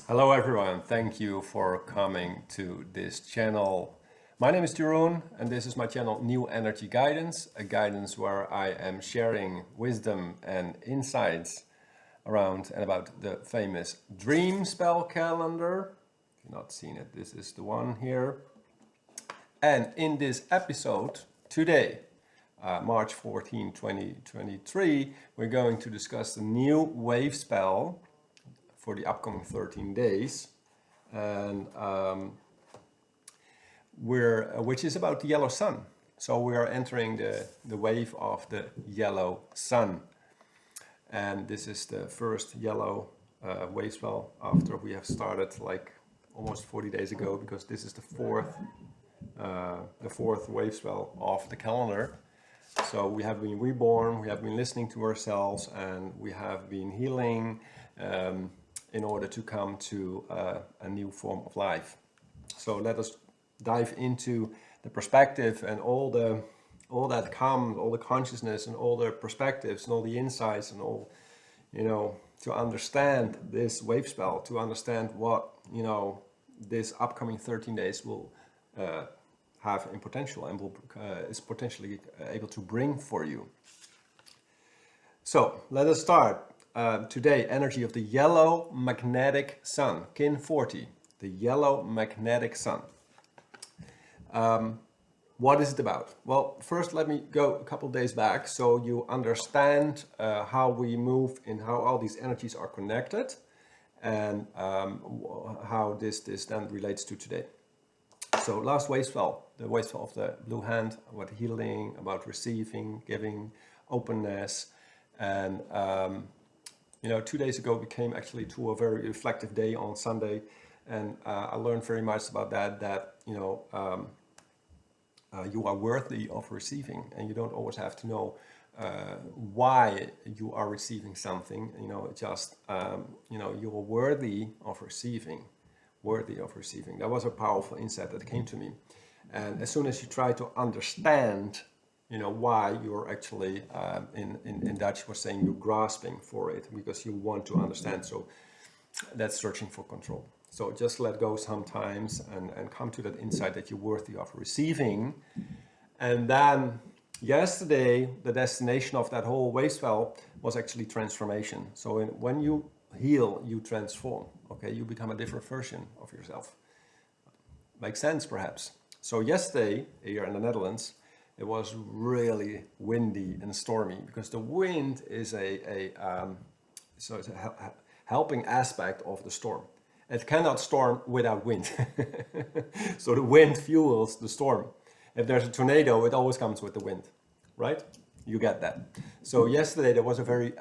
Hello everyone, thank you for coming to this channel. My name is Jeroen and this is my channel New Energy Guidance, a guidance where I am sharing wisdom and insights around and about the famous dream spell calendar. If you've not seen it, this is the one here. And in this episode today, March 14, 2023, we're going to discuss the new wave spell for the upcoming 13 days, and which is about the yellow sun. So we are entering the wave of the yellow sun, and this is the first yellow wave spell after we have started like almost 40 days ago, because this is the fourth wave spell of the calendar. So we have been reborn, we have been listening to ourselves, and we have been healing in order to come to a new form of life. So let us dive into the perspective and all that comes, all the consciousness and all the perspectives and all the insights and all, to understand this wave spell, to understand what, this upcoming 13 days will have in potential and is potentially able to bring for you. So let us start. Today, energy of the yellow magnetic sun, kin 40, the yellow magnetic sun. What is it about? Well, first let me go a couple days back so you understand how we move and how all these energies are connected, and how this then relates to today. So last wave spell, the wave spell of the blue hand, about healing, about receiving, giving, openness, and 2 days ago we came actually to a very reflective day on Sunday, and I learned very much about that you are worthy of receiving, and you don't always have to know why you are receiving something. You are worthy of receiving. That was a powerful insight that came to me. And as soon as you try to understand why you're actually, in Dutch we're saying you're grasping for it, because you want to understand. So that's searching for control. So just let go sometimes and come to that insight that you're worthy of receiving. And then yesterday, the destination of that whole wave spell was actually transformation. So when you heal, you transform, okay? You become a different version of yourself. Makes sense, perhaps. So yesterday, here in the Netherlands, it was really windy and stormy, because the wind is it's a helping aspect of the storm. It cannot storm without wind. So the wind fuels the storm. If there's a tornado, it always comes with the wind, right? You get that. So yesterday there was a very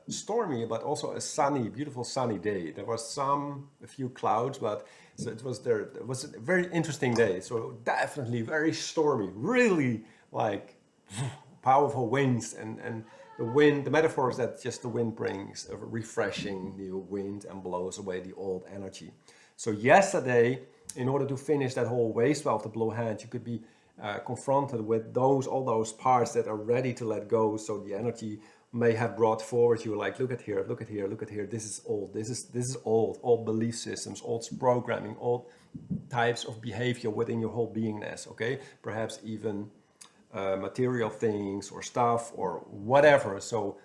stormy, but also a sunny, beautiful sunny day. There was a few clouds, but so it was a very interesting day. So definitely very stormy, really like powerful winds, and the wind, the metaphor is that just the wind brings a refreshing new wind and blows away the old energy. So yesterday, in order to finish that whole wave spell of the blue hand, you could be confronted with all those parts that are ready to let go. So the energy may have brought forward you, like, look at here, this is old, this is old belief systems, old programming, old types of behavior within your whole beingness, okay? Perhaps even material things or stuff or whatever. So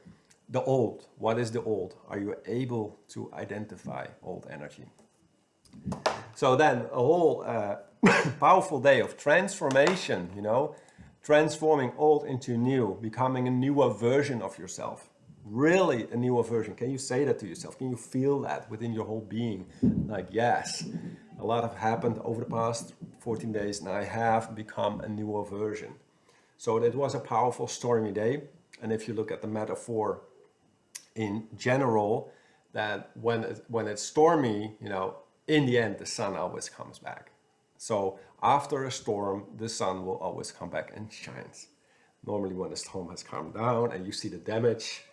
the old, what is the old? Are you able to identify old energy? So then a whole powerful day of transformation, transforming old into new, becoming a newer version of yourself. Really a newer version. Can you say that to yourself? Can you feel that within your whole being? Like, yes, a lot have happened over the past 14 days and I have become a newer version. So it was a powerful stormy day. And if you look at the metaphor in general, that when it's stormy, in the end, the sun always comes back. So after a storm, the sun will always come back and shines. Normally when the storm has calmed down and you see the damage,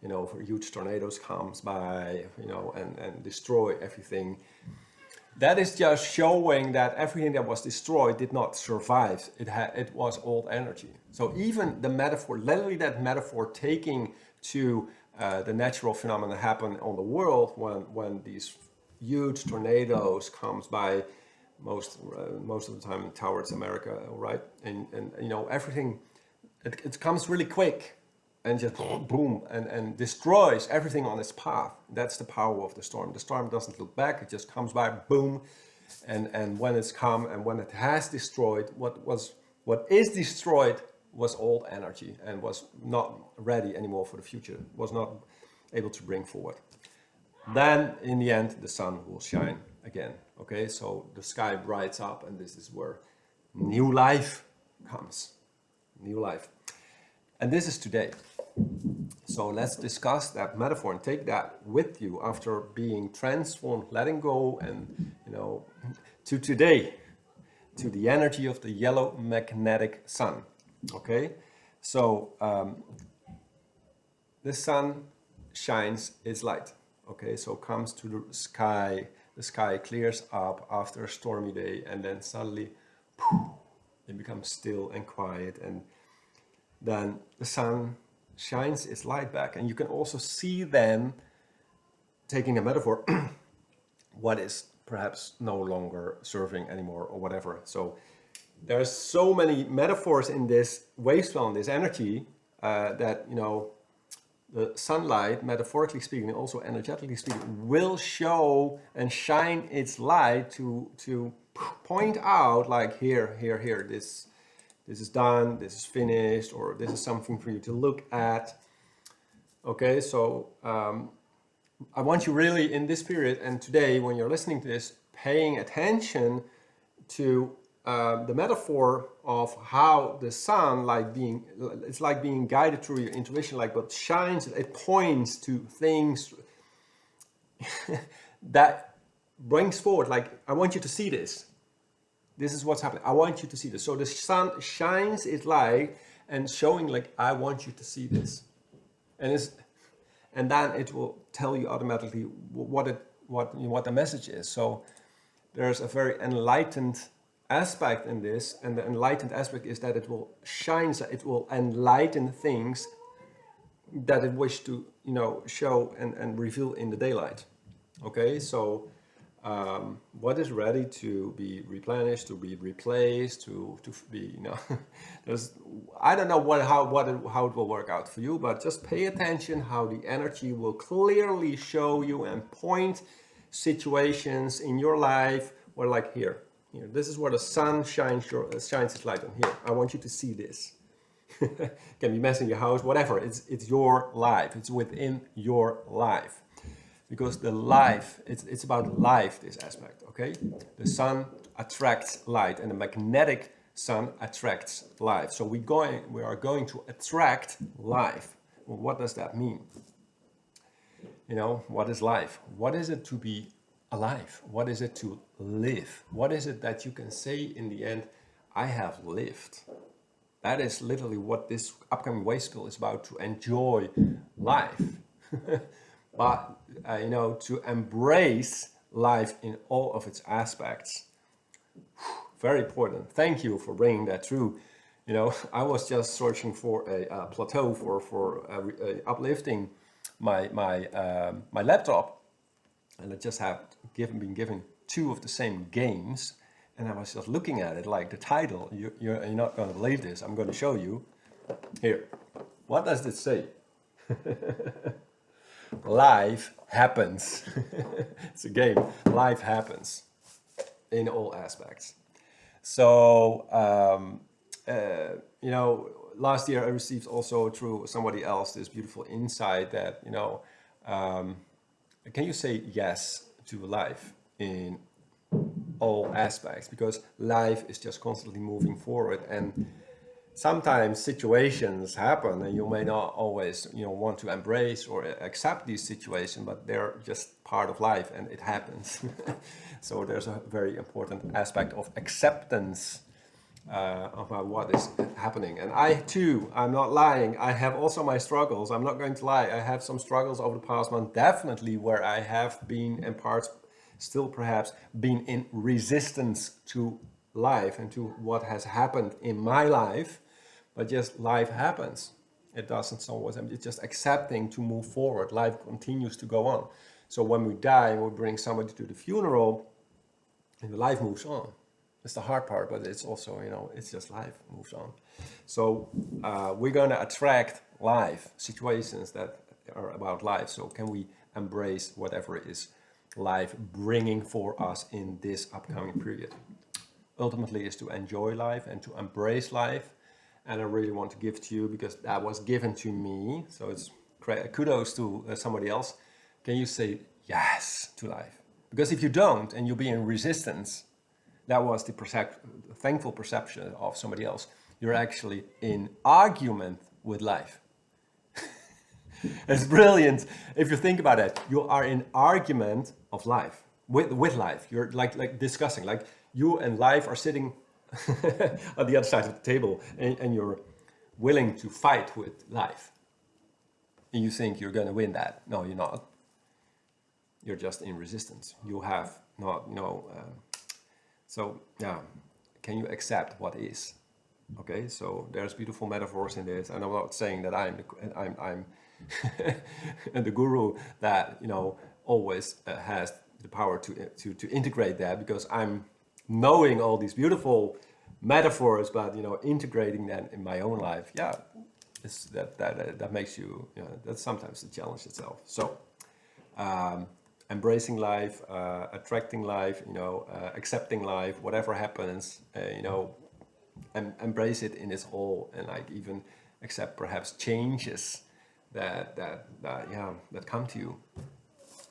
for huge tornadoes comes by, and destroy everything. That is just showing that everything that was destroyed did not survive. It was old energy. So even the metaphor, literally that metaphor taking to the natural phenomena happen on the world when these huge tornadoes comes by most of the time towards America, right? And you know, everything, it comes really quick and just boom and destroys everything on its path. That's the power of the storm. The storm doesn't look back, it just comes by, boom, and when it's come and when it has destroyed, what is destroyed was old energy and was not ready anymore for the future, was not able to bring forward. Then in the end the sun will shine again. Okay, so the sky brights up, and this is where new life comes. New life. And this is today. So let's discuss that metaphor and take that with you after being transformed, letting go, and you know, to today, to the energy of the yellow magnetic sun. Okay, so the sun shines its light. Okay, so comes to the sky clears up after a stormy day, and then suddenly it becomes still and quiet, and then the sun shines its light back. And you can also see then, taking a metaphor, what is perhaps no longer serving anymore or whatever. So there's so many metaphors in this wavespell, in this energy, that, you know, the sunlight, metaphorically speaking, and also energetically speaking, will show and shine its light to point out, like, here, this is done, this is finished, or this is something for you to look at. Okay, so I want you really in this period and today, when you're listening to this, paying attention to the metaphor of how the sun, it's like being guided through your intuition, like what shines, it points to things that brings forward, like, I want you to see this. This is what's happening. I want you to see this. So the sun shines its light and showing, like, I want you to see this. And then it will tell you automatically what the message is. So there's a very enlightened aspect in this, and the enlightened aspect is that it will shine, it will enlighten things that it wishes to, you know, show and reveal in the daylight. Okay, so what is ready to be replenished, to be replaced, to be, you know, I don't know how it will work out for you, but just pay attention how the energy will clearly show you and point situations in your life where, like, here, this is where the sun shines its light on. Here, I want you to see this. Can be mess in your house, whatever. It's your life. It's within your life. Because the life, it's about life, this aspect, okay? The sun attracts light, and the magnetic sun attracts life. So we are going to attract life. Well, what does that mean? You know, what is life? What is it to be alive? What is it to live? What is it that you can say in the end, I have lived? That is literally what this upcoming wavespell is about, to enjoy life. But, you know, to embrace life in all of its aspects. Very important. Thank you for bringing that through. You know, I was just searching for a plateau for uplifting my laptop, and I just have been given 2 of the same games, and I was just looking at it, like the title. You're not going to believe this. I'm going to show you here. What does it say? Life happens. It's a game. Life happens in all aspects. So, you know, last year I received also through somebody else this beautiful insight that, you know, can you say yes to life in all aspects? Because life is just constantly moving forward, and sometimes situations happen and you may not always, you know, want to embrace or accept these situations, but they're just part of life and it happens. So there's a very important aspect of acceptance about what is happening. And I too, I'm not lying, I have also my struggles. I'm not going to lie. I have some struggles over the past month, definitely, where I have been, in parts still perhaps, been in resistance to life and to what has happened in my life. But just life happens. It doesn't always, it's just accepting to move forward. Life continues to go on. So when we die and we bring somebody to the funeral, and the life moves on. It's the hard part, but it's also, it's just life moves on. So we're going to attract life, situations that are about life. So can we embrace whatever is life bringing for us in this upcoming period? Ultimately is to enjoy life and to embrace life. And I really want to give to you because that was given to me. So it's kudos to somebody else. Can you say yes to life? Because if you don't and you'll be in resistance, that was the thankful perception of somebody else. You're actually in argument with life. It's brilliant. If you think about it, you are in argument of life, with life. You're like discussing, like you and life are sitting on the other side of the table and you're willing to fight with life. And you think you're going to win that. No, you're not. You're just in resistance. You have not, so yeah, can you accept what is? Okay, so there's beautiful metaphors in this, and I'm not saying that I'm the guru that always has the power to integrate that, because I'm knowing all these beautiful metaphors, but integrating them in my own life, yeah, that makes you, that's sometimes the challenge itself. So embracing life, attracting life, accepting life, whatever happens, and embrace it in its whole, and like even accept perhaps changes that come to you.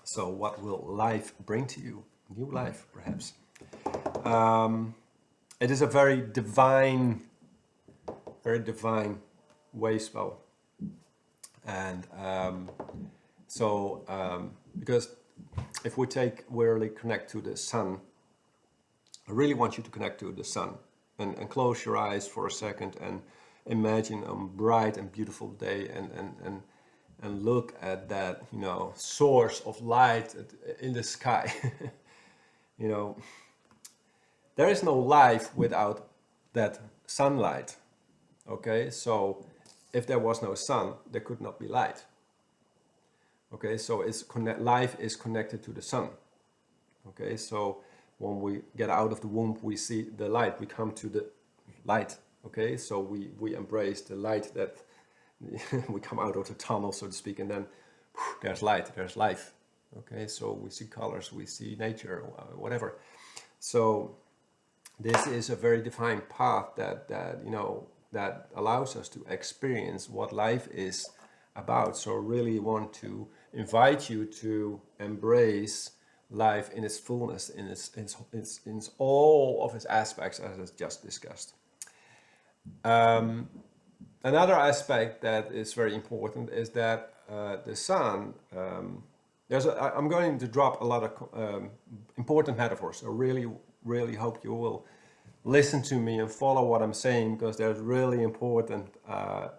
So what will life bring to you? New life, perhaps. It is a very divine wave spell, and because if we really connect to the sun, I really want you to connect to the sun and close your eyes for a second and imagine a bright and beautiful day and look at that, source of light in the sky. There is no life without that sunlight. Okay, so if there was no sun, there could not be light. Okay, so life is connected to the sun. Okay, so when we get out of the womb, we see the light, we come to the light. Okay, so we embrace the light that we come out of the tunnel, so to speak, and then there's light, there's life. Okay, so we see colors, we see nature, whatever. So this is a very defined path that allows us to experience what life is about. So I really want to invite you to embrace life in its fullness, in its all of its aspects, as I just discussed. Another aspect that is very important is that the sun. I'm going to drop a lot of important metaphors. So really hope you will listen to me and follow what I'm saying, because there's really important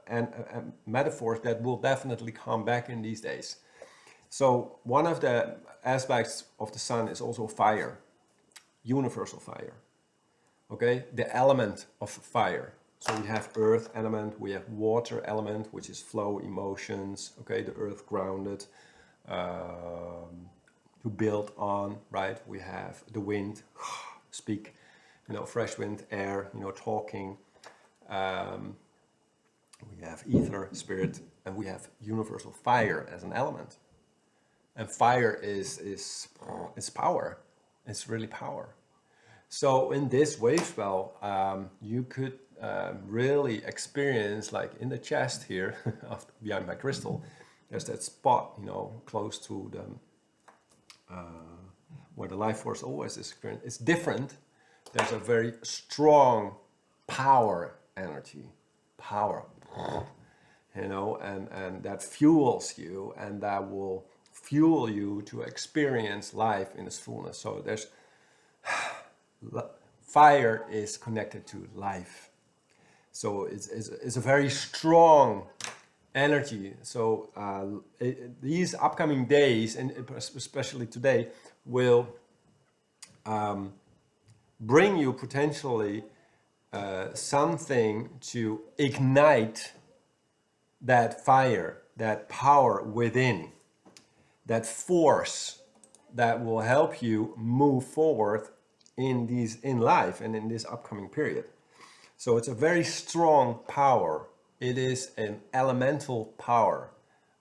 and metaphors that will definitely come back in these days. So one of the aspects of the sun is also fire, universal fire. Okay, the element of fire. So we have earth element, we have water element, which is flow, emotions. Okay, the earth grounded, to build on, right? We have the wind, speak, fresh wind, air, talking. We have ether, spirit, and we have universal fire as an element. And fire is power. It's really power. So in this wave spell, you could really experience, like in the chest here, behind my crystal, there's that spot, close to the where the life force always is. It's different. There's a very strong power energy, and that fuels you, and that will fuel you to experience life in its fullness. So there's fire is connected to life. So it's a very strong energy. So these upcoming days, and especially today, will bring you potentially something to ignite that fire, that power within. that force that will help you move forward in life and in this upcoming period. So it's a very strong power. It is an elemental power.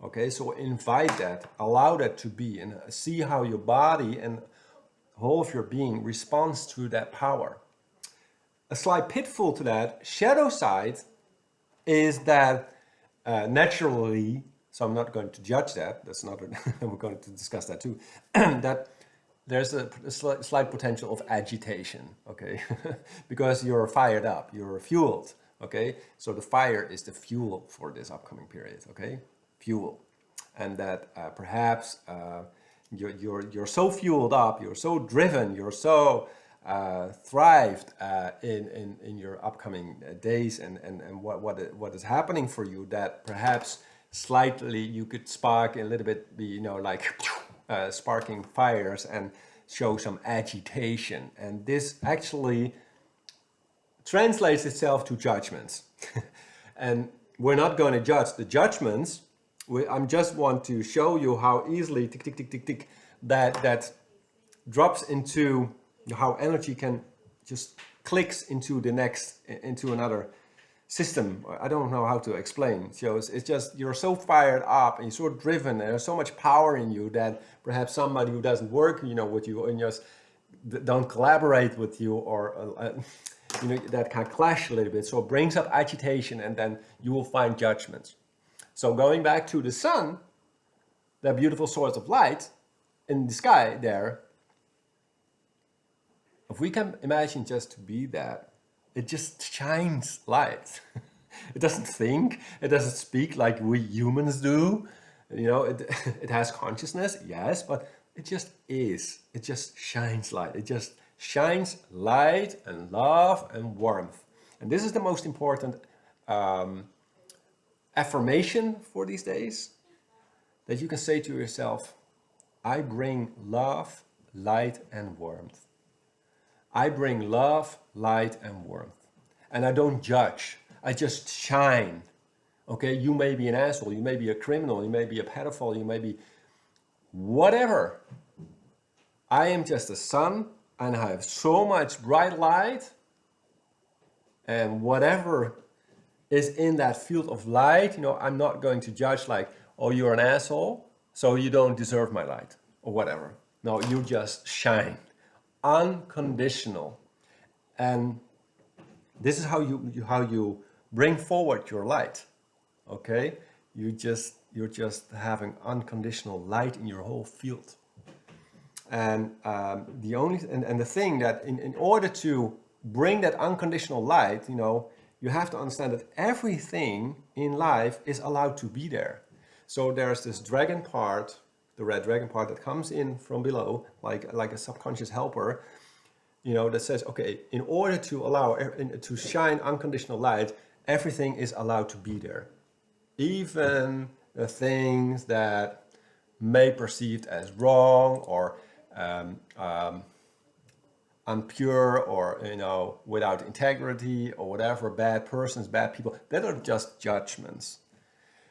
Okay, so invite that, allow that to be, and see how your body and whole of your being responds to that power. A slight pitfall to that shadow side is that naturally, so I'm not going to judge that, that's not, we're going to discuss that too, that there's a slight potential of agitation, okay? Because you're fired up, you're fueled, okay? So the fire is the fuel for this upcoming period, okay? Fuel. And that perhaps you're so fueled up, you're so driven, you're so thrived in your upcoming days and what is happening for you, that perhaps slightly you could spark a little bit, be, you know, like sparking fires and show some agitation. And this actually translates itself to judgments. And we're not going to judge the judgments. I just want to show you how easily tick, tick, tick, tick, tick, that drops into how energy can just clicks into the next, into another system. I don't know how to explain. So it's just, you're so fired up and you're so driven, and there's so much power in you that perhaps somebody who doesn't work, you know, with you and just don't collaborate with you, or you know, that can clash a little bit. So it brings up agitation, and then you will find judgments. So going back to the sun, that beautiful source of light in the sky there, if we can imagine just to be that, it just shines light. It doesn't think, it doesn't speak like we humans do. You know, it has consciousness, yes, but it just is. It just shines light. It just shines light and love and warmth. And this is the most important affirmation for these days, that you can say to yourself, I bring love, light, and warmth. I bring love, light, and warmth. And I don't judge. I just shine. Okay, you may be an asshole, you may be a criminal, you may be a pedophile, you may be whatever. I am just a sun, and I have so much bright light, and whatever is in that field of light, you know, I'm not going to judge like, oh, you're an asshole, so you don't deserve my light, or whatever. No, you just shine. Unconditional. And this is how you bring forward your light. Okay, you're just having unconditional light in your whole field. And the thing that in order to bring that unconditional light, you know, you have to understand that everything in life is allowed to be there. So there's this dragon part, the red dragon part, that comes in from below, like a subconscious helper, you know, that says, okay, in order to allow to shine unconditional light, everything is allowed to be there. Even the things that may be perceived as wrong or unpure, or, you know, without integrity or whatever, bad persons, bad people, that are just judgments.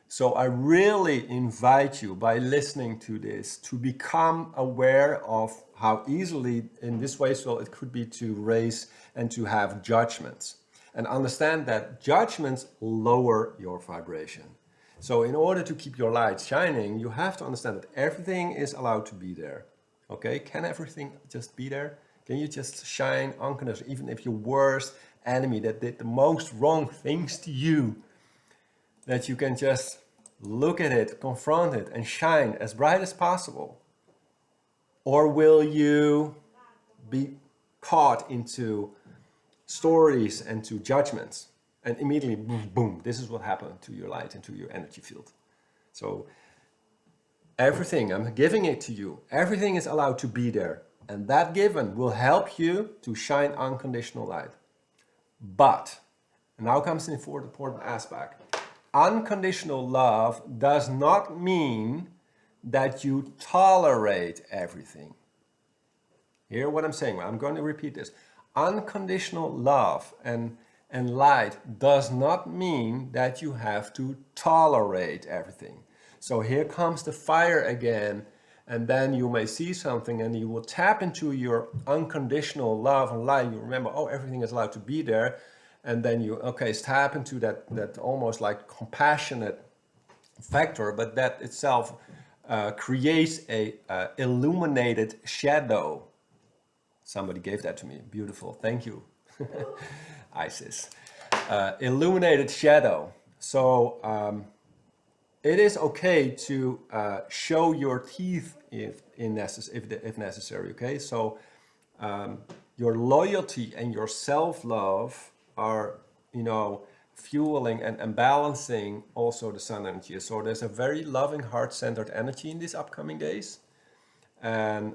So I really invite you, by listening to this, to become aware of how easily in this way, so it could be to raise and to have judgments, and understand that judgments lower your vibration. So in order to keep your light shining, you have to understand that everything is allowed to be there. Okay, can everything just be there? Can you just shine unconditionally, even if your worst enemy that did the most wrong things to you, that you can just look at it, confront it, and shine as bright as possible? Or will you be caught into stories and to judgments, and immediately, boom, boom, this is what happened to your light and to your energy field? So everything, I'm giving it to you, everything is allowed to be there, and that given will help you to shine unconditional light. But, and now comes an important aspect, unconditional love does not mean that you tolerate everything. Hear what I'm saying? I'm going to repeat this. Unconditional love and light does not mean that you have to tolerate everything. So here comes the fire again. And then you may see something and you will tap into your unconditional love and light. You remember, oh, everything is allowed to be there. And then you, okay, tap into that almost like compassionate factor, but that itself creates a illuminated shadow. Somebody gave that to me. Beautiful. Thank you, Isis. Illuminated shadow. So it is okay to show your teeth if necessary. Okay, so your loyalty and your self-love are, fueling and balancing also the sun energy. So there's a very loving, heart-centered energy in these upcoming days, and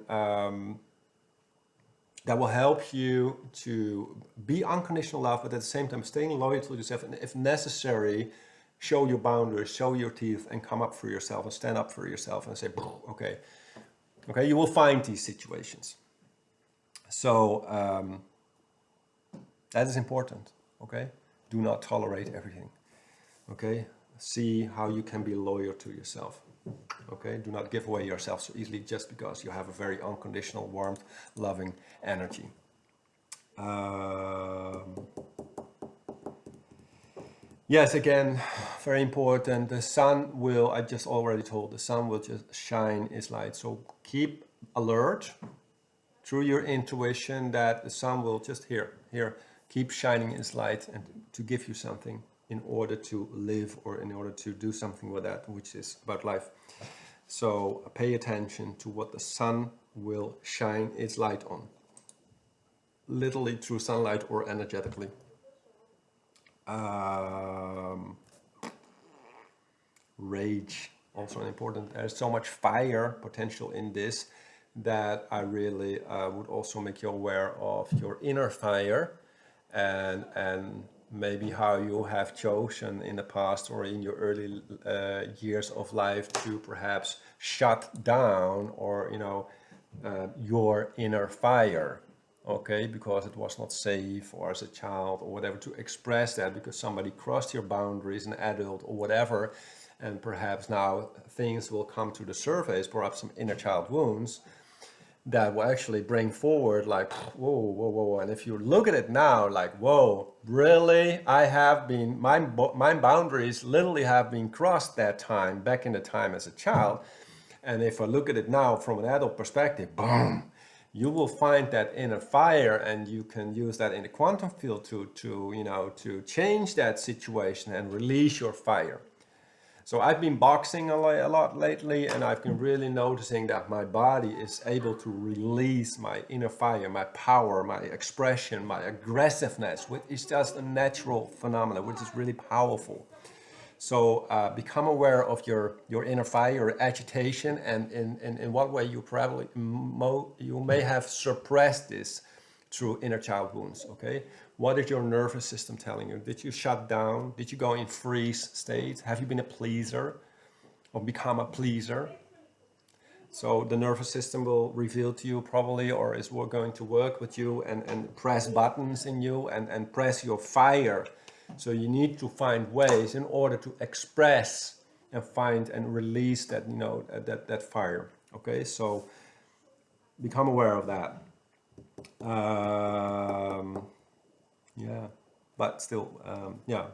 that will help you to be unconditional love, but at the same time staying loyal to yourself, and if necessary, show your boundaries, show your teeth, and come up for yourself and stand up for yourself and say, okay, you will find these situations. So that is important, okay? Do not tolerate everything, okay? See how you can be loyal to yourself, okay? Do not give away yourself so easily just because you have a very unconditional, warmth, loving energy. Yes, again, very important. The sun will, I just already told, the sun will just shine its light. So keep alert through your intuition that the sun will just keep shining its light and to give you something in order to live or in order to do something with that, which is about life. So pay attention to what the sun will shine its light on, literally through sunlight or energetically. Rage, also important. There's so much fire potential in this that I really would also make you aware of your inner fire and maybe how you have chosen in the past or in your early years of life to perhaps shut down or your inner fire, okay, because it was not safe or as a child or whatever to express that because somebody crossed your boundaries, an adult or whatever, and perhaps now things will come to the surface, perhaps some inner child wounds that will actually bring forward like, whoa. And if you look at it now, like, whoa, really? I have been, my boundaries literally have been crossed that time, back in the time as a child. And if I look at it now from an adult perspective, boom, you will find that inner fire and you can use that in the quantum field to change that situation and release your fire. So I've been boxing a lot lately, and I've been really noticing that my body is able to release my inner fire, my power, my expression, my aggressiveness, which is just a natural phenomenon, which is really powerful. So become aware of your inner fire, your agitation, and in what way you probably you may have suppressed this through inner child wounds, okay? What is your nervous system telling you? Did you shut down? Did you go in freeze state? Have you been a pleaser or become a pleaser? So the nervous system will reveal to you probably, or is going to work with you and press buttons in you and press your fire. So you need to find ways in order to express and find and release that, that fire, okay? So become aware of that. Yeah, but still, yeah.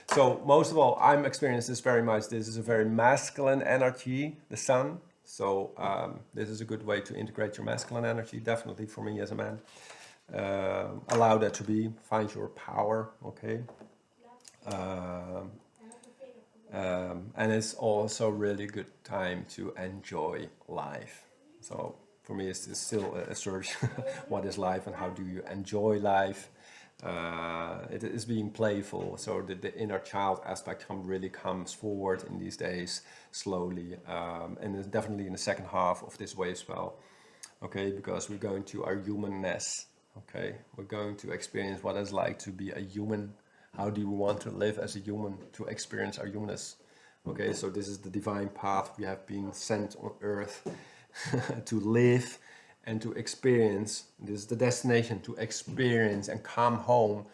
So most of all, I'm experiencing this very much. This is a very masculine energy, the sun. So this is a good way to integrate your masculine energy, definitely for me as a man. Allow that to be, find your power, okay? And it's also really good time to enjoy life. So for me, it's still a search. What is life and how do you enjoy life? It is being playful, so the inner child aspect really comes forward in these days slowly, and it's definitely in the second half of this wavespell, okay, because we're going to our humanness, okay, we're going to experience what it's like to be a human. How do we want to live as a human, to experience our humanness, okay? So this is the divine path we have been sent on earth to live and to experience. This is the destination, to experience and come home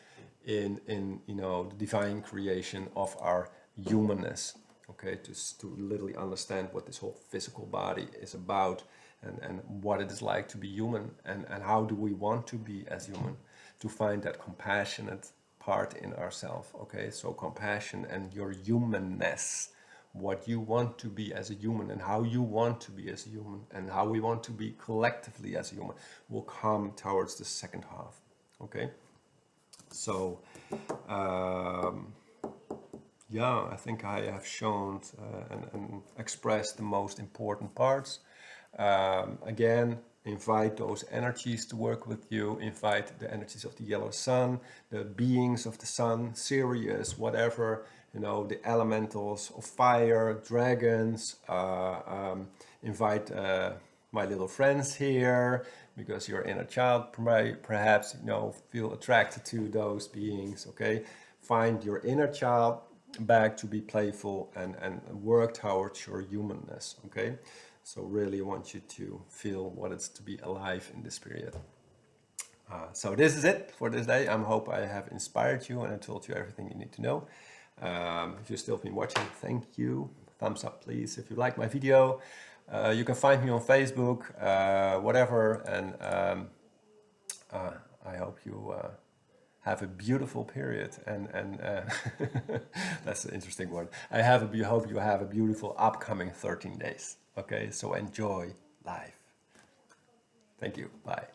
in the divine creation of our humanness, okay, to literally understand what this whole physical body is about, and what it is like to be human, and how do we want to be as human, to find that compassionate part in ourselves. Okay, so compassion and your humanness, what you want to be as a human and how you want to be as a human and how we want to be collectively as a human will come towards the second half. Okay, so yeah, I think I have shown and expressed the most important parts. Again, invite those energies to work with you. Invite the energies of the yellow sun, the beings of the sun, Sirius, whatever, you know, the elementals of fire, dragons. Invite my little friends here, because your inner child perhaps, you know, feel attracted to those beings. Okay, find your inner child back to be playful, and work towards your humanness. Okay, so really want you to feel what it's to be alive in this period. So this is it for this day. I hope I have inspired you and I told you everything you need to know. If you've still been watching, thank you. Thumbs up, please, if you like my video. You can find me on Facebook, whatever, and I hope you have a beautiful period, and that's an interesting word. Hope you have a beautiful upcoming 13 days. Okay, so enjoy life. Thank you. Bye.